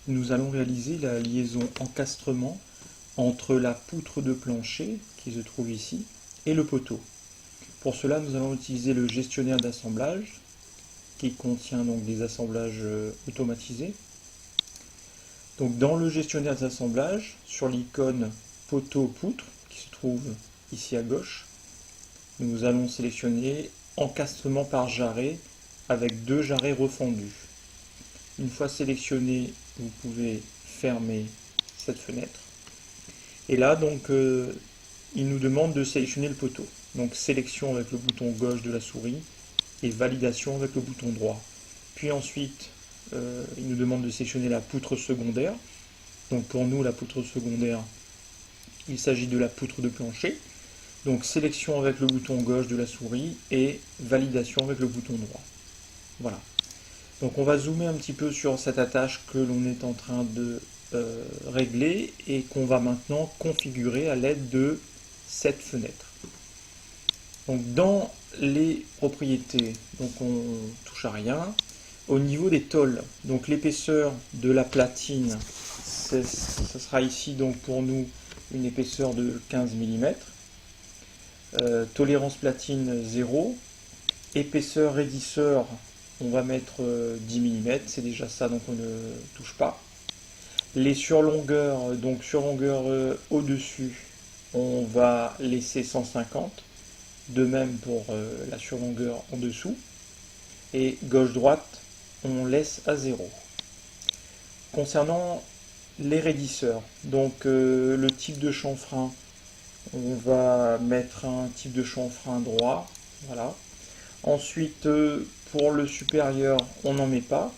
nous allons réaliser la liaison encastrement entre la poutre de plancher qui se trouve ici et le poteau. Pour cela, nous allons utiliser le gestionnaire d'assemblage qui contient donc des assemblages automatisés. Donc dans le gestionnaire d'assemblage, sur l'icône poteau-poutre qui se trouve ici à gauche, nous allons sélectionner encastrement par jarret avec 2 jarrets refendus. Une fois sélectionné, vous pouvez fermer cette fenêtre. Et là, donc, il nous demande de sélectionner le poteau. Donc, sélection avec le bouton gauche de la souris et validation avec le bouton droit. Puis ensuite, il nous demande de sélectionner la poutre secondaire. Donc, pour nous, la poutre secondaire, il s'agit de la poutre de plancher. Donc, sélection avec le bouton gauche de la souris et validation avec le bouton droit. Voilà. Donc, on va zoomer un petit peu sur cette attache que l'on est en train de régler et qu'on va maintenant configurer à l'aide de cette fenêtre. Donc dans les propriétés, donc on touche à rien. Au niveau des tôles, donc l'épaisseur de la platine, ce sera ici donc pour nous une épaisseur de 15 mm. Tolérance platine 0. Épaisseur raidisseur, on va mettre 10 mm, c'est déjà ça, donc on ne touche pas. Les surlongueurs, donc surlongueur au-dessus, on va laisser 150. De même pour la surlongueur en dessous. Et gauche-droite, on laisse à 0. Concernant les raidisseurs, donc le type de chanfrein, on va mettre un type de chanfrein droit. Voilà. Ensuite, pour le supérieur, on n'en met pas.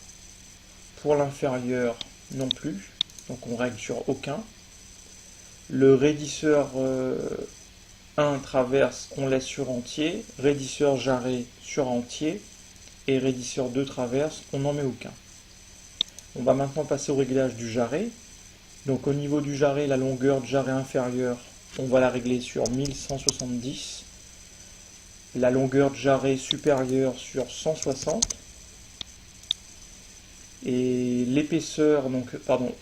Pour l'inférieur, non plus. Donc on règle sur aucun. Le raidisseur 1 traverse, on laisse sur entier. Raidisseur jarret sur entier. Et raidisseur 2 traverse, on n'en met aucun. On va maintenant passer au réglage du jarret. Donc au niveau du jarret, la longueur de jarret inférieure, on va la régler sur 1170. La longueur de jarret supérieure sur 160. Et l'épaisseur, donc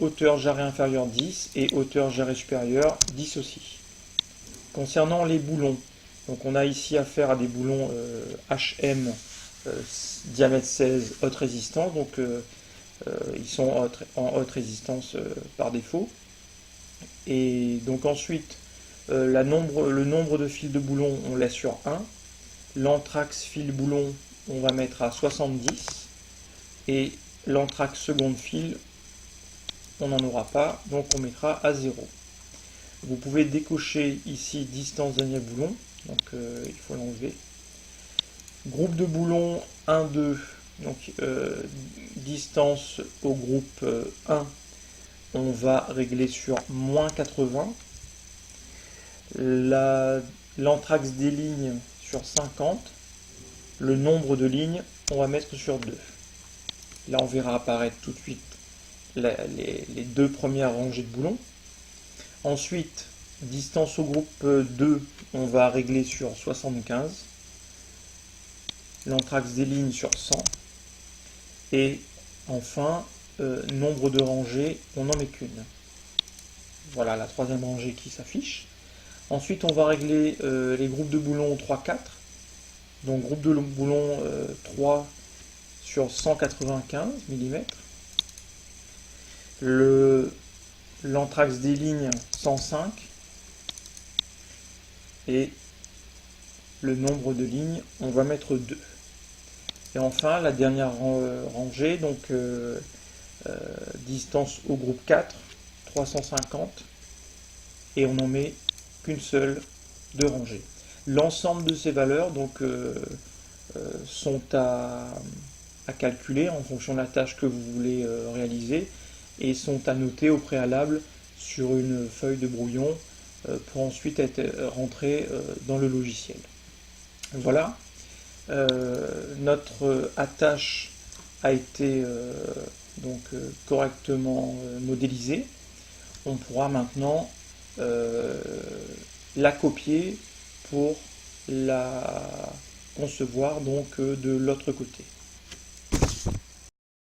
hauteur jarret inférieure 10 et hauteur jarret supérieure 10 aussi. Concernant les boulons, donc on a ici affaire à des boulons HM diamètre 16 haute résistance, donc ils sont en haute résistance par défaut. Et donc ensuite, le nombre de fils de boulons, on laisse sur 1. L'anthrax fil boulon, on va mettre à 70. Et l'anthrax seconde fil, on n'en aura pas, donc on mettra à 0. Vous pouvez décocher ici distance dernier boulon, donc il faut l'enlever. Groupe de boulons 1, 2, donc distance au groupe 1, on va régler sur moins 80. L'anthrax des lignes sur 50. Le nombre de lignes, on va mettre sur 2. Là, on verra apparaître tout de suite les 2 premières rangées de boulons. Ensuite, distance au groupe 2, on va régler sur 75. L'anthrax des lignes sur 100. Et enfin, nombre de rangées, on n'en met qu'une. Voilà la 3e rangée qui s'affiche. Ensuite, on va régler les groupes de boulons 3-4. Donc, groupe de boulons 3 sur 195 mm. L'anthrax des lignes 105. Et le nombre de lignes, on va mettre 2. Et enfin, la dernière rangée, donc distance au groupe 4, 350. Et on n'en met qu'une seule de rangée. L'ensemble de ces valeurs donc, sont à calculer en fonction de la tâche que vous voulez réaliser et sont à noter au préalable sur une feuille de brouillon pour ensuite être rentrées dans le logiciel. Voilà, notre attache a été donc correctement modélisée. On pourra maintenant la copier pour la concevoir donc de l'autre côté.